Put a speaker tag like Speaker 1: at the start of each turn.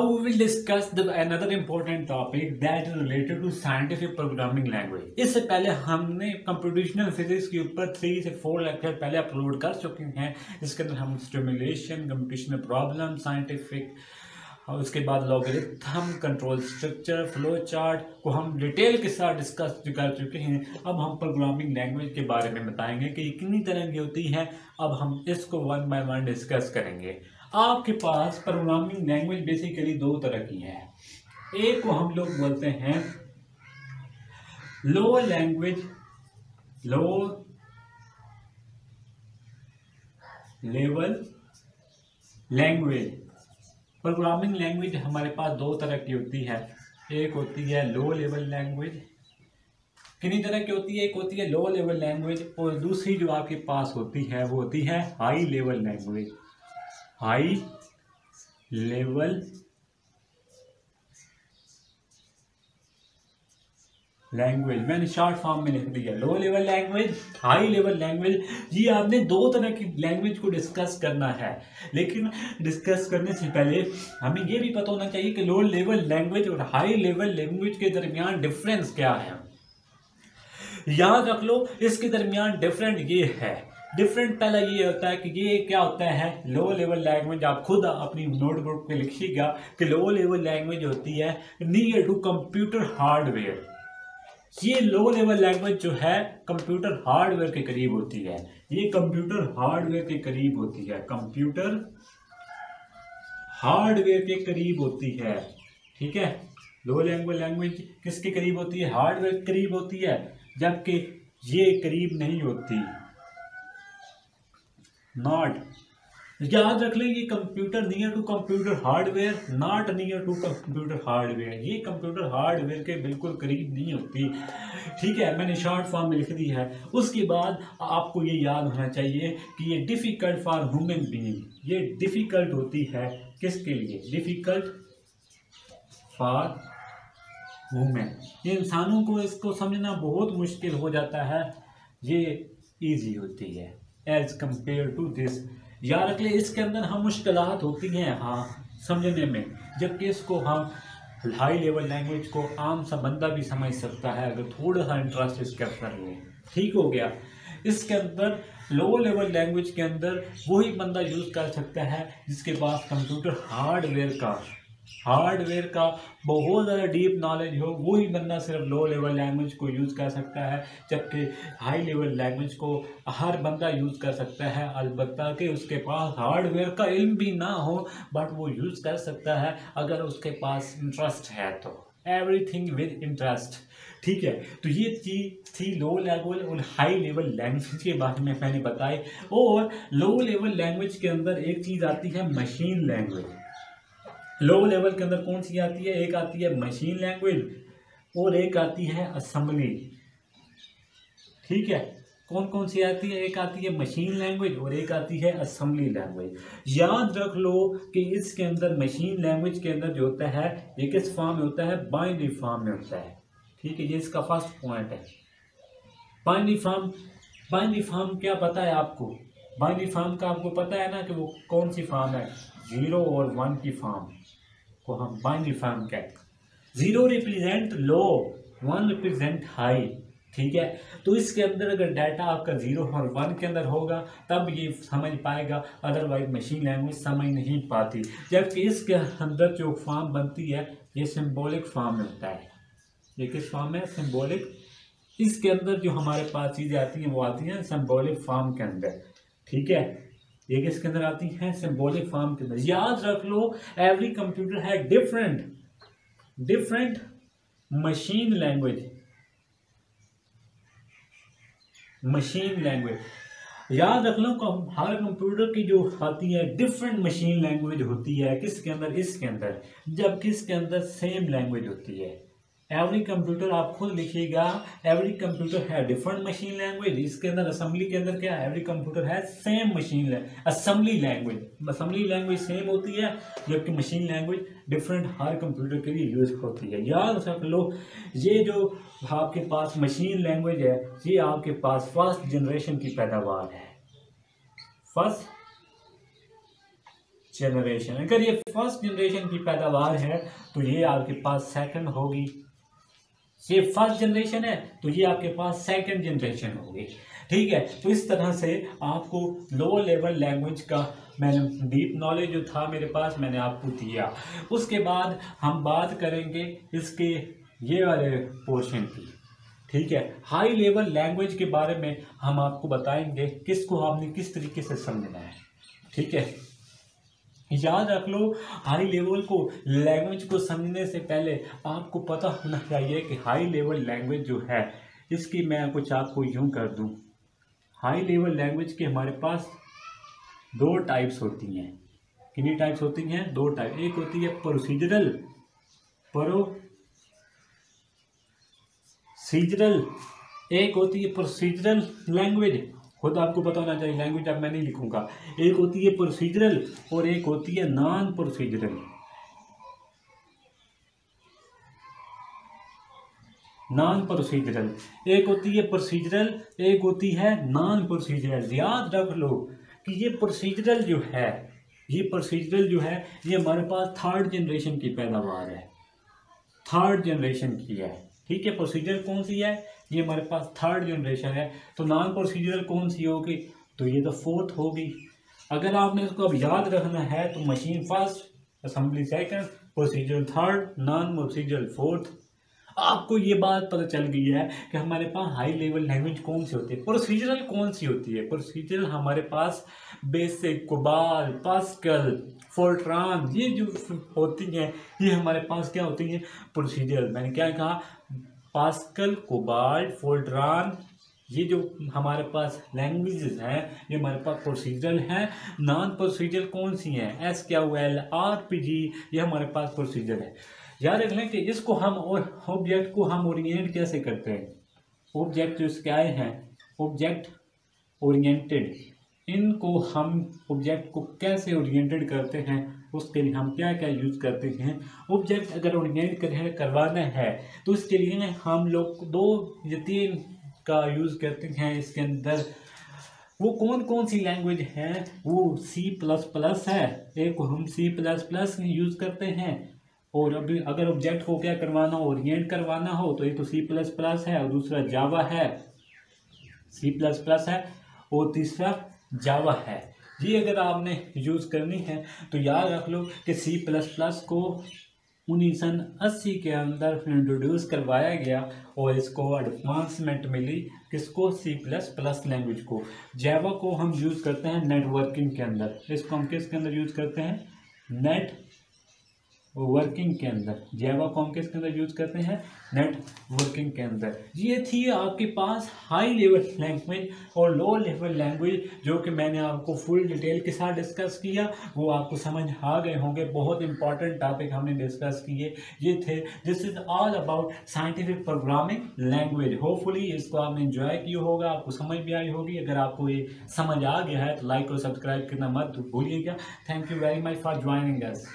Speaker 1: we will discuss another important topic that is related to scientific programming language. इससे पहले हमने computational physics के ऊपर 3 से 4 लेक्चर पहले अपलोड कर चुके हैं। इसके अंदर हम स्टिमुलेशन, कंप्यूटेशनल प्रॉब्लम, साइंटिफिक और उसके बाद logarithm, control structure, flow chart को हम डिटेल के साथ डिस्कस कर चुके हैं। अब हम प्रोग्रामिंग लैंग्वेज के बारे में बताएंगे कि कितनी तरह की होती है। अब हम इसको वन बाय वन डिस्कस करेंगे। आपके पास प्रोग्रामिंग लैंग्वेज बेसिकली 2 तरह की है। एक को हम लोग बोलते हैं low level language. Programming language हमारे पास 2 तरह की होती है। एक होती है लो लेवल लैंग्वेज। कितनी तरह की होती है? एक होती है लो लेवल लैंग्वेज और दूसरी जो आपके पास होती है वो होती है high level language. High level language मैंने शॉर्ट फॉर्म में लिख दिया। Low level language, high level language. ये आपने 2 तरह की लैंग्वेज को डिस्कस करना है, लेकिन डिस्कस करने से पहले हमें ये भी पता होना चाहिए कि लो लेवल लैंग्वेज और हाई लेवल लैंग्वेज के दरमियान डिफरेंस क्या है। याद रख लो, इसके दरमियान डिफरेंट ये है। डिफरेंट पहला ये होता है कि ये क्या होता है लो लेवल लैंग्वेज। आप खुद अपनी नोटबुक पे लिखिएगा कि लो लेवल लैंग्वेज होती है नियर टू कंप्यूटर हार्डवेयर। ये लो लेवल लैंग्वेज जो है कंप्यूटर हार्डवेयर के करीब होती है। ये कंप्यूटर हार्डवेयर के करीब होती है, कंप्यूटर हार्डवेयर के करीब होती है। ठीक है, लो लेवल लैंग्वेज किसके करीब होती है? हार्डवेयर के करीब होती है, जबकि ये करीब नहीं होती। नॉट, याद रख लें, ये computer near to computer hardware, not near to computer hardware. ये कंप्यूटर हार्डवेयर के बिल्कुल करीब नहीं होती। ठीक है, मैंने शॉर्ट फॉर्म में लिख दी है। उसके बाद आपको ये याद होना चाहिए कि ये डिफिकल्ट फॉर ह्यूमन बीइंग। ये डिफिकल्ट होती है किसके लिए? Difficult for human. ये इंसानों को इसको समझना बहुत मुश्किल हो जाता है। ये ईजी होती है एज कंपेयर टू दिस। याद रख ले, इसके अंदर हम मुश्किलात होती हैं समझने में, जबकि इसको हम हाई लेवल लैंग्वेज को आम सा बंदा भी समझ सकता है अगर थोड़ा सा इंटरेस्ट इसके अंदर हो। ठीक हो गया। इसके अंदर लो लेवल लैंग्वेज के अंदर वही बंदा यूज़ कर सकता है जिसके पास कंप्यूटर हार्डवेयर का बहुत ज़्यादा डीप नॉलेज हो। वही बंदा सिर्फ लो लेवल लैंग्वेज को यूज़ कर सकता है, जबकि हाई लेवल लैंग्वेज को हर बंदा यूज़ कर सकता है। अलबत्ता कि उसके पास हार्डवेयर का इल्म भी ना हो, बट वो यूज़ कर सकता है अगर उसके पास इंटरेस्ट है तो। Everything with interest. ठीक है, तो ये चीज़ थी लो लेवल और हाई लेवल लैंग्वेज के बारे में मैंने बताई। और लो लेवल लैंग्वेज के अंदर एक चीज़ आती है मशीन लैंग्वेज। लो लेवल के अंदर कौन सी आती है? एक आती है मशीन लैंग्वेज और एक आती है असेंबली। ठीक है, कौन कौन सी आती है? एक आती है मशीन लैंग्वेज और एक आती है असेंबली लैंग्वेज। याद रख लो कि इसके अंदर मशीन लैंग्वेज के अंदर जो होता है ये किस फॉर्म में होता है? बाइनरी फॉर्म में होता है। ठीक है, ये इसका फर्स्ट पॉइंट है। बाइनरी फॉर्म क्या पता है आपको? बाइनरी फॉर्म का आपको पता है ना कि वो कौन सी फॉर्म है? 0 और 1 की फॉर्म को हम बाइनरी फॉर्म कहते हैं। 0 रिप्रेजेंट लो, 1 रिप्रेजेंट हाई। ठीक है, तो इसके अंदर अगर डाटा आपका 0 और 1 के अंदर होगा तब ये समझ पाएगा, अदरवाइज मशीन लैंग्वेज समझ नहीं पाती। जबकि इसके अंदर जो फॉर्म बनती है ये सिंबॉलिक फॉर्म में होता है। ये किस फॉर्म में? सिंबॉलिक। इसके अंदर जो हमारे पास चीज़ें आती हैं वो आती हैं सिंबॉलिक फॉर्म के अंदर। ठीक है, ये किसके अंदर आती हैं? सिंबॉलिक फॉर्म के अंदर। याद रख लो, एवरी कंप्यूटर है डिफरेंट मशीन लैंग्वेज। याद रख लो, हर कंप्यूटर की जो आती है डिफरेंट मशीन लैंग्वेज होती है। किसके अंदर? इसके अंदर। जबकि इसके अंदर सेम लैंग्वेज होती है। एवरी कंप्यूटर आप खुद लिखिएगा, एवरी कंप्यूटर है डिफरेंट मशीन लैंग्वेज। इसके अंदर असेंबली के अंदर क्या है? एवरी कंप्यूटर है same machine assembly language. Assembly language same होती है, जबकि मशीन लैंग्वेज डिफरेंट हर कंप्यूटर के लिए यूज होती है। याद रख लो, ये जो आपके पास मशीन लैंग्वेज है ये आपके पास फर्स्ट जनरेशन की पैदावार है। First generation. अगर ये फर्स्ट जनरेशन की पैदावार है तो ये आपके पास सेकंड होगी। ये फर्स्ट जनरेशन है तो ये आपके पास सेकंड जनरेशन होगी। ठीक है, तो इस तरह से आपको लो लेवल लैंग्वेज का मैंने डीप नॉलेज जो था मेरे पास मैंने आपको दिया। उसके बाद हम बात करेंगे इसके ये वाले पोर्शन की। ठीक है, हाई लेवल लैंग्वेज के बारे में हम आपको बताएंगे किसको आपने किस तरीके से समझना है। ठीक है, याद रख लो, हाई लेवल को लैंग्वेज को समझने से पहले आपको पता होना चाहिए कि हाई लेवल लैंग्वेज जो है इसकी मैं कुछ आपको यूं कर दूं। हाई लेवल लैंग्वेज के हमारे पास दो टाइप्स होती हैं। कितनी टाइप्स होती हैं? दो टाइप। एक होती है प्रोसीजरल, एक होती है प्रोसीजरल लैंग्वेज। खुद आपको पता होना चाहिए, लैंग्वेज अब मैं नहीं लिखूंगा। एक होती है प्रोसीजरल और एक होती है नॉन प्रोसीजरल। नॉन प्रोसीजरल, एक होती है प्रोसीजरल, एक होती है नॉन प्रोसीजरल। याद रख लो कि ये प्रोसीजरल जो है ये हमारे पास थर्ड जनरेशन की पैदावार है, थर्ड जनरेशन की है। ठीक है, प्रोसीजर कौन सी है? ये हमारे पास थर्ड जनरेशन है। तो नॉन प्रोसीजरल कौन सी होगी? तो ये तो फोर्थ होगी। अगर आपने इसको अब याद रखना है तो machine first, assembly second, procedural third, non procedural fourth. आपको ये बात पता चल गई है कि हमारे पास हाई लेवल लैंग्वेज कौन सी होती है, प्रोसीजरल कौन सी होती है। प्रोसीजरल हमारे पास बेसिक, कोबाल, पास्कल, फोर्ट्रान ये जो होती हैं ये हमारे पास क्या होती हैं? प्रोसीजरल। मैंने क्या कहा? पास्कल, कोबाल, फोर्ट्रान ये जो हमारे पास लैंग्वेजेस हैं ये हमारे पास प्रोसीजरल हैं। नॉन प्रोसीजरल कौन सी हैं? SQL, RPG ये हमारे पास प्रोसीजर है। याद रख लें कि इसको हम और ऑब्जेक्ट को हम ओरिएंट कैसे करते हैं। ऑब्जेक्ट जो इसके आए हैं ऑब्जेक्ट ओरिएंटेड, इनको हम ऑब्जेक्ट को कैसे ओरिएंटेड करते हैं उसके लिए हम क्या क्या यूज़ करते हैं। ऑब्जेक्ट अगर ओरिएंट करवाना है तो इसके लिए हम लोग 2 या 3 का यूज़ करते हैं। इसके अंदर वो कौन कौन सी लैंग्वेज है? वो C++ है, एक हम C++ यूज़ करते हैं। और अभी अगर ऑब्जेक्ट को क्या करवाना हो, ओरिएंट करवाना हो तो एक तो C++ है और दूसरा जावा है, C++ है और तीसरा जावा है। ये अगर आपने यूज़ करनी है तो याद रख लो कि C++ को 1980 के अंदर इंट्रोड्यूस करवाया गया और इसको एडवांसमेंट मिली। किसको? C++ लैंग्वेज को। जावा को हम यूज़ करते हैं नेटवर्किंग के अंदर। इसको हम किसके अंदर यूज़ करते हैं? नेटवर्किंग के अंदर। जावा को हम किसके अंदर यूज़ करते हैं? नेटवर्किंग के अंदर। ये थी आपके पास हाई लेवल लैंग्वेज और लो लेवल लैंग्वेज जो कि मैंने आपको फुल डिटेल के साथ डिस्कस किया। वो आपको समझ आ गए होंगे। बहुत इंपॉर्टेंट टॉपिक हमने डिस्कस किए ये थे। This is all about scientific programming language. Hopefully इसको आपने एंजॉय किया होगा, आपको समझ भी आई होगी। अगर आपको ये समझ आ गया है तो लाइक और सब्सक्राइब करना मत भूलिएगा। Thank you very much for joining us.